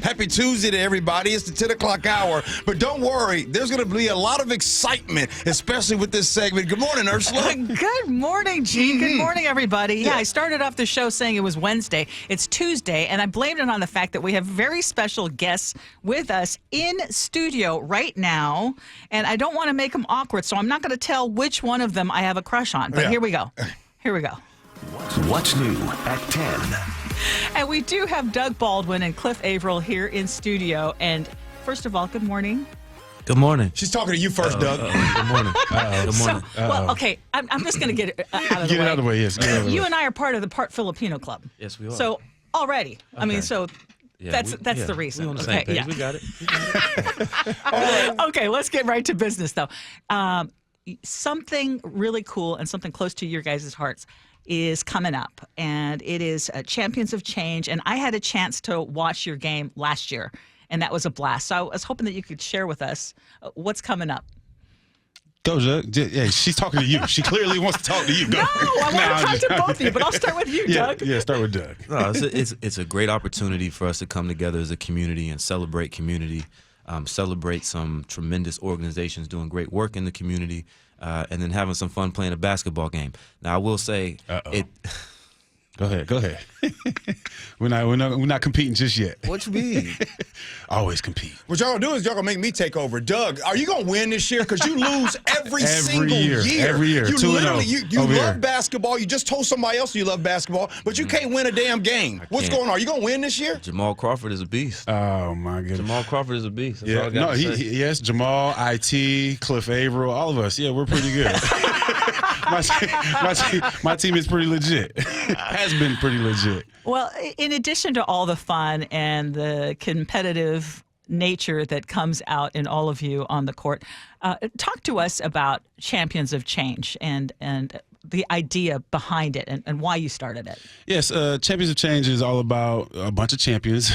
Happy Tuesday to everybody. It's the 10 o'clock hour. But don't worry, there's going to be a lot of excitement, especially with this segment. Good morning, Ursula. Good morning, Gee. Good morning, everybody. Yeah, I started off the show saying it was Wednesday. It's Tuesday, and I blamed it on the fact that we have very special guests with us in studio right now. And I don't want to make them awkward, so I'm not going to tell which one of them I have a crush on. But here we go. Here we go. What's new at 10? And we do have Doug Baldwin and Cliff Avril here in studio. And first of all, good morning. Good morning. She's talking to you first, Doug. Good morning. Good morning. Well, okay, I'm just going to get it out of the way. Get it out of the way, yes. You and I are part of the Part Filipino Club. Yes, we are. So already, I mean, so Yeah, that's the reason. We on the same page. Yeah. We got it. Okay, let's get right to business, though. Something really cool and something close to your guys' hearts is coming up, and it is Champions of Change. And I had a chance to watch your game last year, and that was a blast. So I was hoping that you could share with us what's coming up. Go, Doug. Yeah, she's talking to you. She clearly wants to talk to you. Go. No, I want to talk to both of you, but I'll start with you, Doug. Yeah, start with Doug. No, it's a great opportunity for us to come together as a community and celebrate community, celebrate some tremendous organizations doing great work in the community, and then having some fun playing a basketball game. Now, I will say it. Go ahead. We're not competing just yet. What you mean? Always compete. What y'all gonna do is y'all gonna make me take over. Doug, are you gonna win this year? Because you lose every single year. Every year. You 2-0 literally you over love here. basketball. You just told somebody else you love basketball, but you can't win a damn game. What's can't. going on? Are you gonna win this year? Jamal Crawford is a beast. Oh, my goodness. Jamal Crawford is a beast. That's all I got to say. Yes, Jamal, IT, Cliff Avril, all of us. Yeah, we're pretty good. my team is pretty legit. Has been pretty legit. Well, in addition to all the fun and the competitive nature that comes out in all of you on the court, talk to us about Champions of Change and the idea behind it and why you started it. Yes, Champions of Change is all about a bunch of champions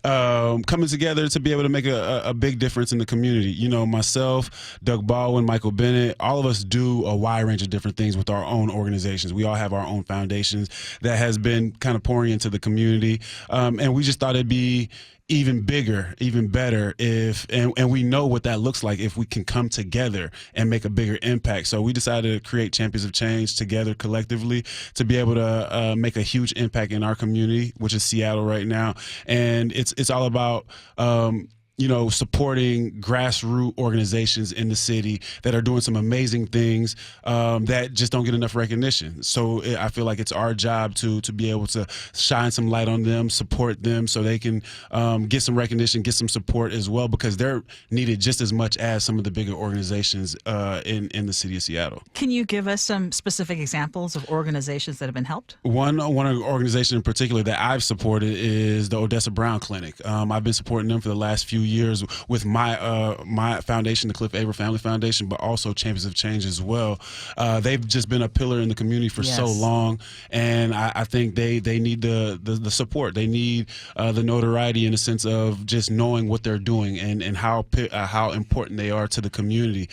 coming together to be able to make a big difference in the community. You know, myself, Doug Baldwin, Michael Bennett, all of us do a wide range of different things with our own organizations. We all have our own foundations that has been kind of pouring into the community, and we just thought it'd be even bigger, even better and we know what that looks like if we can come together and make a bigger impact. So we decided to create Champions of Change together collectively to be able to make a huge impact in our community, which is Seattle right now. And it's all about supporting grassroots organizations in the city that are doing some amazing things that just don't get enough recognition. So I feel like it's our job to be able to shine some light on them, support them so they can get some recognition, get some support as well, because they're needed just as much as some of the bigger organizations in the city of Seattle. Can you give us some specific examples of organizations that have been helped? One organization in particular that I've supported is the Odessa Brown Clinic. I've been supporting them for the last few years with my foundation, the Cliff Avril Family Foundation, but also Champions of Change as well. They've just been a pillar in the community for so long, and I think they need the support. They need the notoriety in the sense of just knowing what they're doing and how important they are to the community.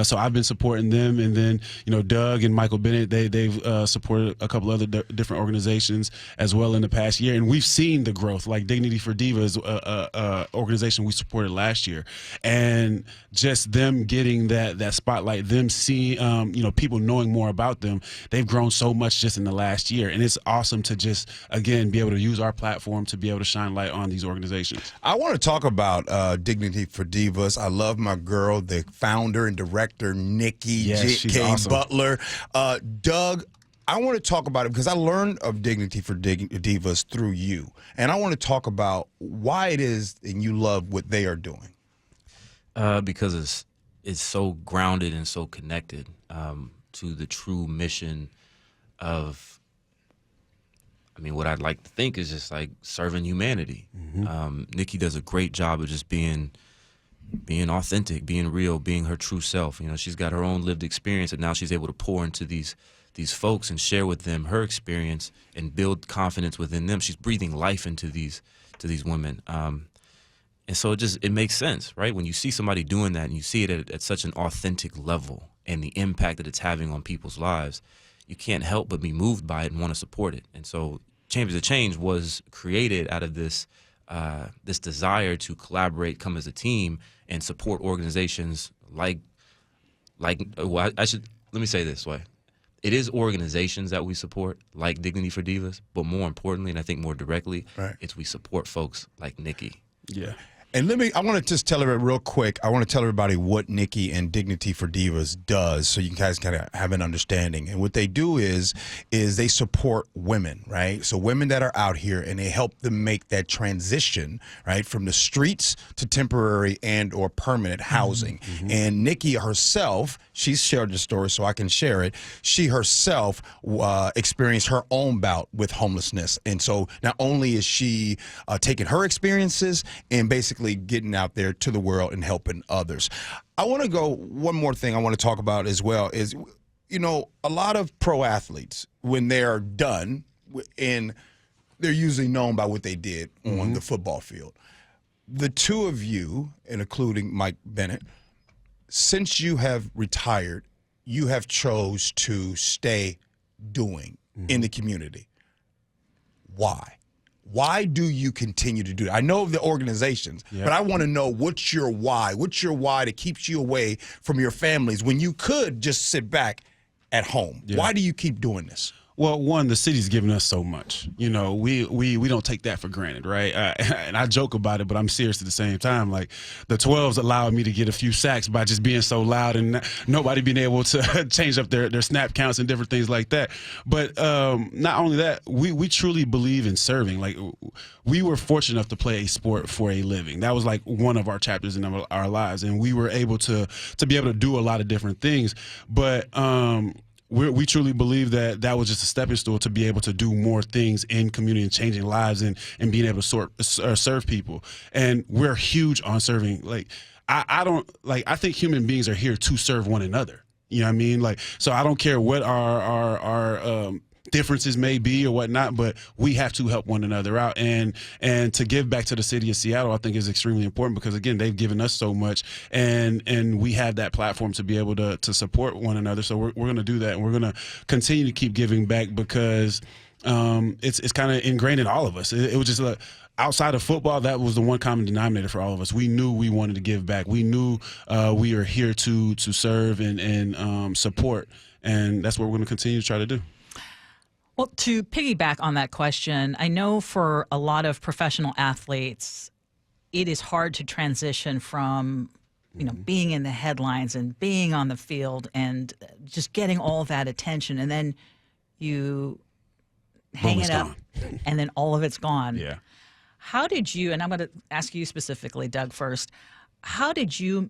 So I've been supporting them, and then Doug and Michael Bennett, they've supported a couple other different organizations as well in the past year, and we've seen the growth. Like Dignity for Divas, a organization we supported last year, and just them getting that spotlight, them seeing people knowing more about them, they've grown so much just in the last year, and it's awesome to just again be able to use our platform to be able to shine light on these organizations. I want to talk about Dignity for Divas. I love my girl, the founder and director, Nikki she's awesome. Butler. Doug, I want to talk about it because I learned of Dignity for Divas through you. And I want to talk about why it is and you love what they are doing. Because it's so grounded and so connected to the true mission of, what I'd like to think is just like serving humanity. Mm-hmm. Nikki does a great job of just being authentic, being real, being her true self. She's got her own lived experience, and now she's able to pour into these folks and share with them her experience and build confidence within them. She's breathing life into these women. And so it makes sense, right? When you see somebody doing that and you see it at such an authentic level and the impact that it's having on people's lives, you can't help but be moved by it and want to support it. And so Champions of Change was created out of this this desire to collaborate, come as a team, and support organizations like well, let me say it this way. It is organizations that we support, like Dignity for Divas, but more importantly, and I think more directly, it's we support folks like Nikki. Yeah. And I want to just tell everybody real quick, I want to tell everybody what Nikki and Dignity for Divas does so you guys kind of have an understanding. And what they do is they support women, right? So women that are out here, and they help them make that transition, right, from the streets to temporary and or permanent housing. Mm-hmm. And Nikki herself, she's shared the story so I can share it. She herself experienced her own bout with homelessness. And so not only is she taking her experiences and basically getting out there to the world and helping others. I want to go one more thing I want to talk about as well is, you know, a lot of pro athletes, when they're done, and they're usually known by what they did on the football field. The two of you, and including Mike Bennett, since you have retired, you have chose to stay doing in the community. Why? Why do you continue to do that? I know the organizations, but I want to know what's your why? What's your why that keeps you away from your families when you could just sit back at home? Yeah. Why do you keep doing this? Well, one, the city's given us so much. You know, we don't take that for granted, right? And I joke about it, but I'm serious at the same time. Like, the 12s allowed me to get a few sacks by just being so loud and nobody being able to change up their snap counts and different things like that. But not only that, we truly believe in serving. Like, we were fortunate enough to play a sport for a living. That was like one of our chapters in our lives, and we were able to be able to do a lot of different things. But we truly believe that was just a stepping stool to be able to do more things in community and changing lives and being able to serve people. And we're huge on serving. Like, I think human beings are here to serve one another. You know what I mean? Like, so I don't care what our differences may be or whatnot, but we have to help one another out. And to give back to the city of Seattle, I think is extremely important because, again, they've given us so much, and we have that platform to be able to support one another. So we're going to do that, and we're going to continue to keep giving back because it's kind of ingrained in all of us. It was just outside of football, that was the one common denominator for all of us. We knew we wanted to give back. We knew we are here to serve and support, and that's what we're going to continue to try to do. Well, to piggyback on that question, I know for a lot of professional athletes, it is hard to transition from, you know, being in the headlines and being on the field and just getting all that attention, and then you hang it up, and then all of it's gone. Yeah. How did you, and I'm going to ask you specifically, Doug, first, how did you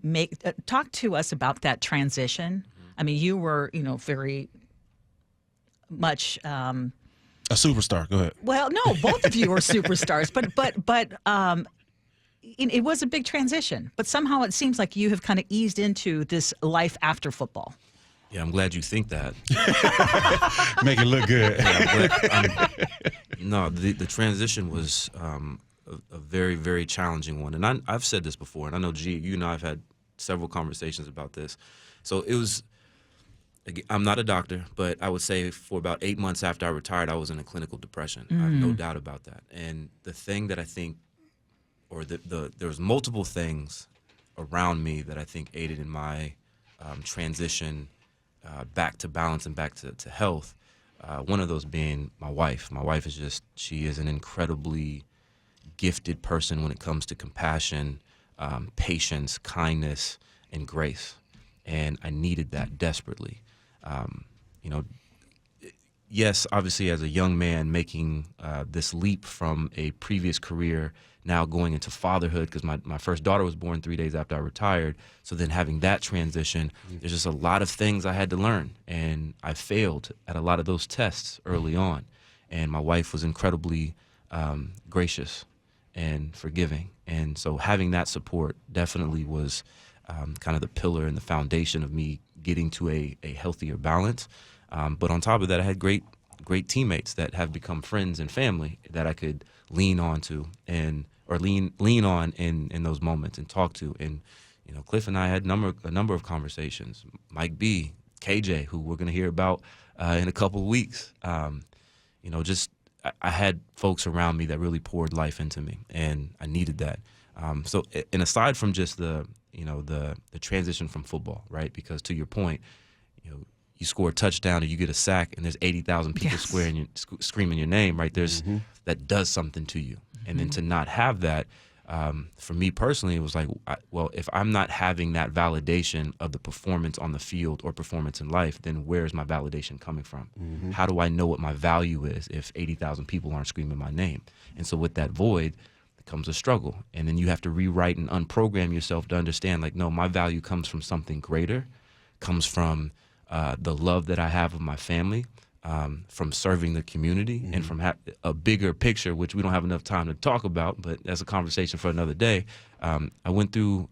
talk to us about that transition? I mean, you were, you know, very much a superstar. Go ahead. Well, no, both of you were superstars, but it was a big transition. But somehow it seems like you have kind of eased into this life after football. Yeah, I'm glad you think that. Make it look good. Yeah, no, the transition was a very, very challenging one. And I've said this before, and I know, Gee, you and I have had several conversations about this. So it was, I'm not a doctor, but I would say for about 8 months after I retired, I was in a clinical depression. I have no doubt about that. And the thing that I think, or there was multiple things around me that I think aided in my transition back to balance and back to health. One of those being my wife. My wife is she is an incredibly gifted person when it comes to compassion, patience, kindness, and grace. And I needed that desperately. You know, yes, obviously as a young man making this leap from a previous career, now going into fatherhood, because my first daughter was born 3 days after I retired. So then having that transition, there's just a lot of things I had to learn. And I failed at a lot of those tests early on. And my wife was incredibly gracious and forgiving. And so having that support definitely was kind of the pillar and the foundation of me getting to a healthier balance. But on top of that, I had great teammates that have become friends and family that I could lean on in those moments and talk to. And you know, Cliff and I had a number of conversations. Mike B, KJ, who we're going to hear about in a couple of weeks. You know, just I had folks around me that really poured life into me, and I needed that. And aside from just the transition from football, right? Because to your point, you score a touchdown and you get a sack, and there's 80,000 people screaming your name, right? That does something to you, and then to not have that. For me personally, it was like, well, if I'm not having that validation of the performance on the field or performance in life, then where is my validation coming from? How do I know what my value is if 80,000 people aren't screaming my name? And so with that void comes a struggle. And then you have to rewrite and unprogram yourself to understand, like, no, my value comes from something greater, comes from the love that I have of my family, from serving the community, and from a bigger picture, which we don't have enough time to talk about, but that's a conversation for another day. I went through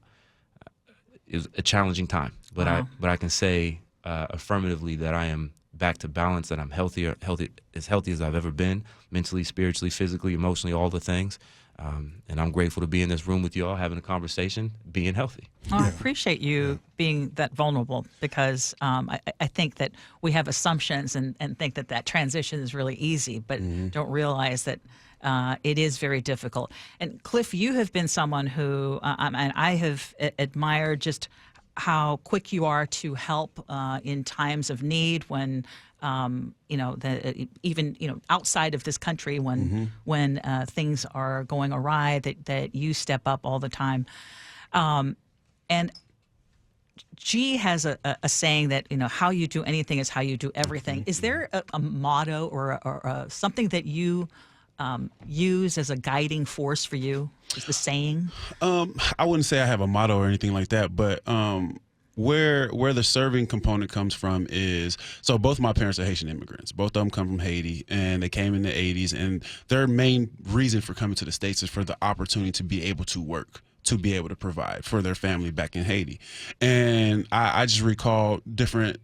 it was a challenging time, but I can say affirmatively that I am back to balance, that I'm healthy as I've ever been, mentally, spiritually, physically, emotionally, all the things. And I'm grateful to be in this room with you all, having a conversation, being healthy. I appreciate you being that vulnerable, because I think that we have assumptions and think that transition is really easy, but don't realize that it is very difficult. And Cliff, you have been someone who, and I have admired just how quick you are to help in times of need, when even outside of this country, when things are going awry, that you step up all the time. And Gee has a saying that how you do anything is how you do everything. Is there a motto or something that you use as a guiding force for you? Is the saying? I wouldn't say I have a motto or anything like that, but where the serving component comes from is, so both my parents are Haitian immigrants. Both of them come from Haiti, and they came in the 80s, and their main reason for coming to the States is for the opportunity to be able to work, to be able to provide for their family back in Haiti. And I just recall different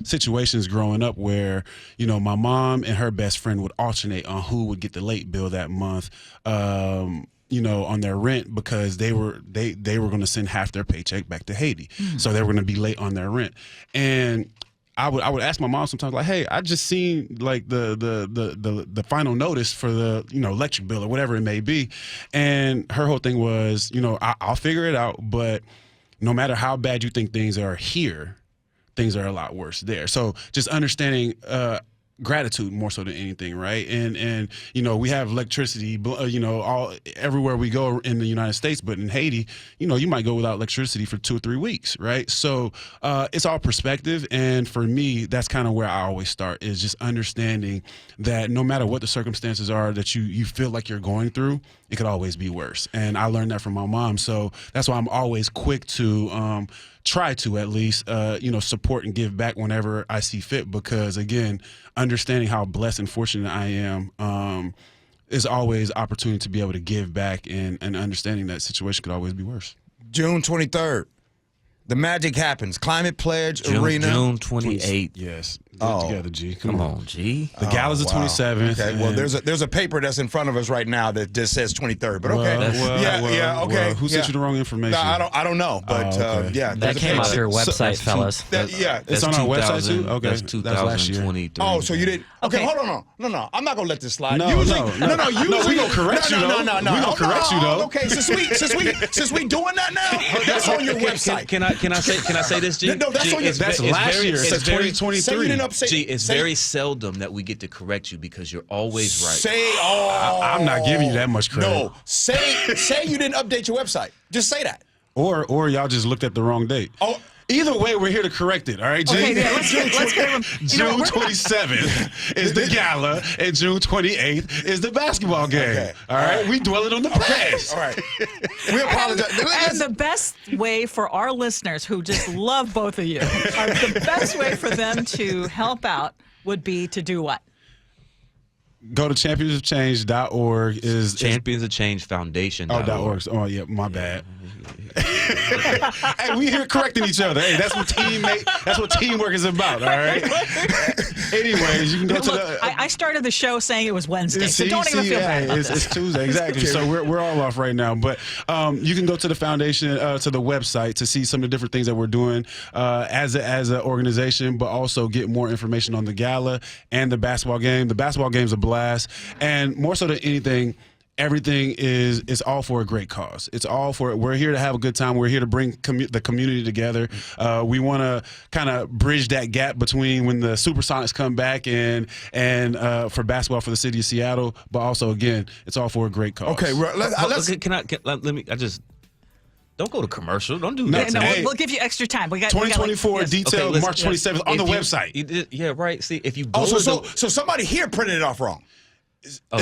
situations growing up where, my mom and her best friend would alternate on who would get the late bill that month, on their rent, because they were going to send half their paycheck back to Haiti. So they were going to be late on their rent. And I would ask my mom sometimes, like, hey, I just seen like the final notice for the electric bill or whatever it may be, and her whole thing was, I'll figure it out, but no matter how bad you think things are here, things are a lot worse there. So just understanding gratitude more so than anything, right? And we have electricity, all everywhere we go in the United States, but in Haiti, you might go without electricity for 2 or 3 weeks, right? So it's all perspective, and for me, that's kind of where I always start, is just understanding that no matter what the circumstances are that you feel like you're going through, it could always be worse. And I learned that from my mom, so that's why I'm always quick to try to at least support and give back whenever I see fit, because again, understanding how blessed and fortunate I am is always opportunity to be able to give back, and understanding that situation could always be worse. June 23rd. The magic happens. Climate Pledge Arena. June 28th. Yes. Get it together, G. Come on, G. The Gala's the 27th. Okay. Well, there's a paper that's in front of us right now that just says 23rd. But okay. Okay. Who sent you the wrong information? No, I don't know. But okay. That came off your website, fellas. It's on our website too. Okay. That's 2023. Oh, so you didn't? Okay, hold on. No. I'm not gonna let this slide. No. Usually, we gonna correct you though. No. We gonna correct you though. Okay, since we doing that now, that's on your website. Can I say this, G? No, that's on your. That's last year. It's 2023. Say you didn't upset. G, it's very seldom that we get to correct you because you're always right. I'm not giving you that much credit. No, say you didn't update your website. Just say that. Or y'all just looked at the wrong date. Oh. Either way, we're here to correct it. All right, G? Okay, let's give him. June 27th is the gala, and June 28th is the basketball game. Okay. All right, we dwelling on the past. All right. We apologize. And the best way for our listeners who just love both of you, the best way for them to help out would be to do what? Go to championsofchange.org. Champions of Change Foundation. .org. Oh, yeah, my bad. Hey, we here correcting each other. Hey, that's what teamwork is about. All right. Anyways, you can go to the. I started the show saying it was Wednesday, so don't even feel bad about it's Tuesday, exactly. So we're all off right now, but you can go to the foundation, to the website to see some of the different things that we're doing as an organization, but also get more information on the gala and the basketball game. The basketball game's a blast, and more so than anything, everything is all for a great cause. It's all for it. We're here to have a good time. We're here to bring the community together. We want to kind of bridge that gap between when the Supersonics come back and for basketball for the city of Seattle. But also, again, it's all for a great cause. Okay, let me just don't go to commercial. Don't do that. No, Hey. we'll give you extra time. We got 2024 yes. detailed Okay, March 27th on the website. Yeah, right. See, if you go so somebody here printed it off wrong.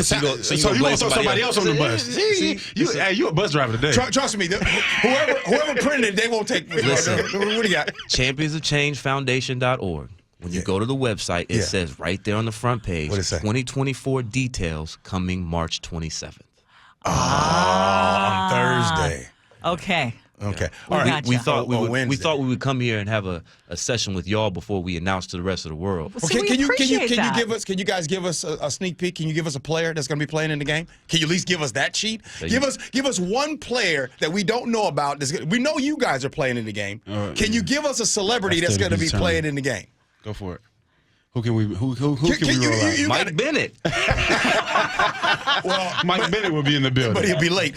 So you want to throw somebody else on the bus? See, you a bus driver today. Trust me, whoever printed it, they won't take. Listen. What do you got? championsofchangefoundation.org. When you go to the website, it Yeah. says right there on the front page, What it say? 2024 details coming March 27th. On Thursday. Okay. Okay. We All right. got We ya. thought we Wednesday. thought we would come here and have a session with y'all before we announced to the rest of the world. Well, see, we Can you appreciate that. can you guys give us a sneak peek? Can you give us a player that's going to be playing in the game? Can you at least give us that sheet? Give us one player that we don't know about. We know you guys are playing in the game. Can you give us a celebrity that's going to be playing in the game? Go for it. Who can we roll out? Mike Bennett. Well, Mike Bennett will be in the building. but he'll be late.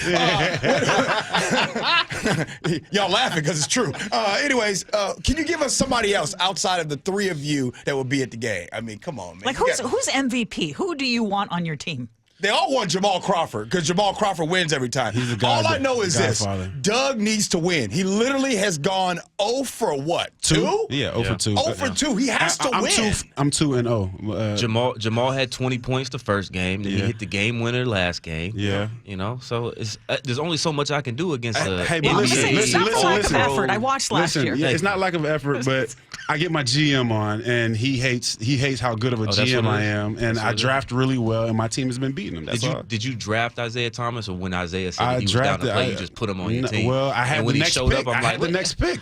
Y'all laughing because it's true. Anyways, can you give us somebody else outside of the three of you that will be at the game? I mean, come on, man. Like, who's MVP? Who do you want on your team? They all want Jamal Crawford because Jamal Crawford wins every time. He's the all I know is this: Godfather. Doug needs to win. He literally has gone 0 for what? 2? Yeah, 0 for 2. 0 for 2. He has to win. I'm 2-0. Jamal had 20 points the first game. Then he hit the game winner last game. Yeah. You know, so it's there's only so much I can do against the Hey, but I'm listen, saying it's not for lack of listen. effort. I watched last year. Yeah, it's not lack of effort, but I get my GM on, and he hates how good of a that's GM what it I is. am, and That's what I it is. draft really well, and my team has been beating them. That's all. Did you draft Isaiah Thomas, or when Isaiah said I that he was down to drafted. play, you just put him on your No, team? Well, I had and the when he next showed pick. up, I'm I had the next pick.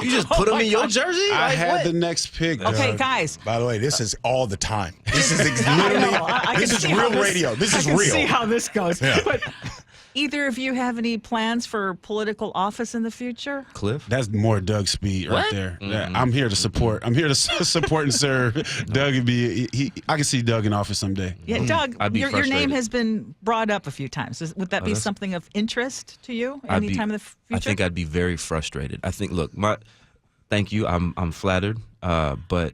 You just put him in your jersey? I Like, had what? the next pick. Okay, Doug. guys. By the way, this is all the time. This is I literally. know. I can This is see how real radio. This is I can real. see how this goes. Yeah. But either of you have any plans for political office in the future? Cliff? That's more Doug speed right What? there. Yeah, I'm here to support. I'm here to support and serve. Doug would be. I can see Doug in office someday. Yeah, Doug, I'd be your name frustrated. has been brought up a few times. Would that be something of interest to you any time in the future? I think I'd be very frustrated. I think, look, thank you. I'm flattered. But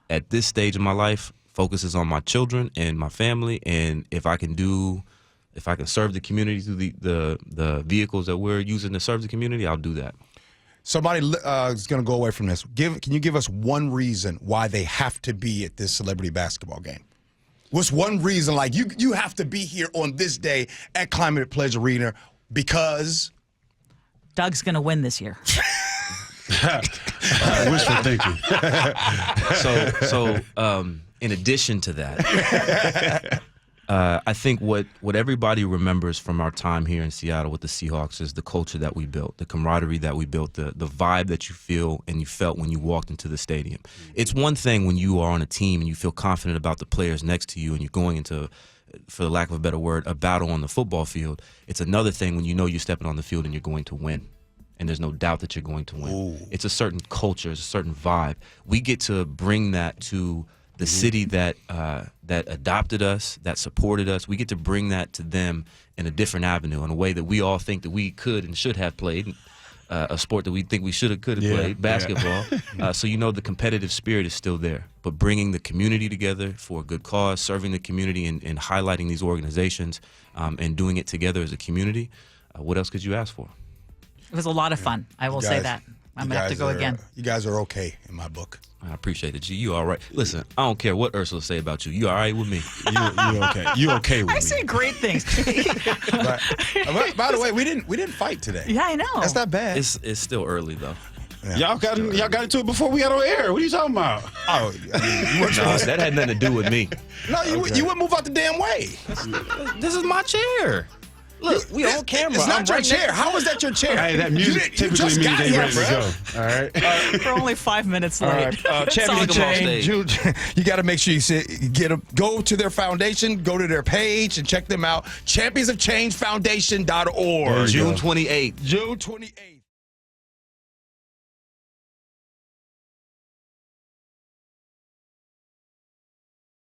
at this stage of my life, focus is on my children and my family. And if I can serve the community through the vehicles that we're using to serve the community, I'll do that. Somebody is going to go away from this. Can you give us one reason why they have to be at this celebrity basketball game? What's one reason, like, you have to be here on this day at Climate Pledge Arena because Doug's going to win this year. Wishful thinking. So in addition to that, I think what everybody remembers from our time here in Seattle with the Seahawks is the culture that we built, the camaraderie that we built, the vibe that you feel and you felt when you walked into the stadium. It's one thing when you are on a team and you feel confident about the players next to you and you're going into, for the lack of a better word, a battle on the football field. It's another thing when you know you're stepping on the field and you're going to win. And there's no doubt that you're going to win. Ooh. It's a certain culture, it's a certain vibe. We get to bring that to the city that adopted us, that supported us. We get to bring that to them in a different avenue, in a way that we all think that we could and should have played, a sport that we think we could have played, basketball. So the competitive spirit is still there. But bringing the community together for a good cause, serving the community and highlighting these organizations and doing it together as a community, what else could you ask for? It was a lot of fun. I will say that. I'm going to have to go again. You guys are okay in my book. I appreciate it, G. You all right? Listen, I don't care what Ursula say about you. You all right with me? You okay? You okay with me? I say great things. By the way, we didn't fight today. Yeah, I know. That's not bad. It's still early though. Yeah. Y'all got into it before we got on air. What are you talking about? Oh, No, that had nothing to do with me. No, you wouldn't move out the damn way. This is my chair. Look, we on camera. It's not I'm your right chair. next- How is that your chair? Hey, that music You just typically means got they here, ready to bro. go. All right. We're only 5 minutes late. Champions all of good. Change. You got to make sure go to their foundation, go to their page, and check them out. Championsofchangefoundation.org. June 28th. June 28th.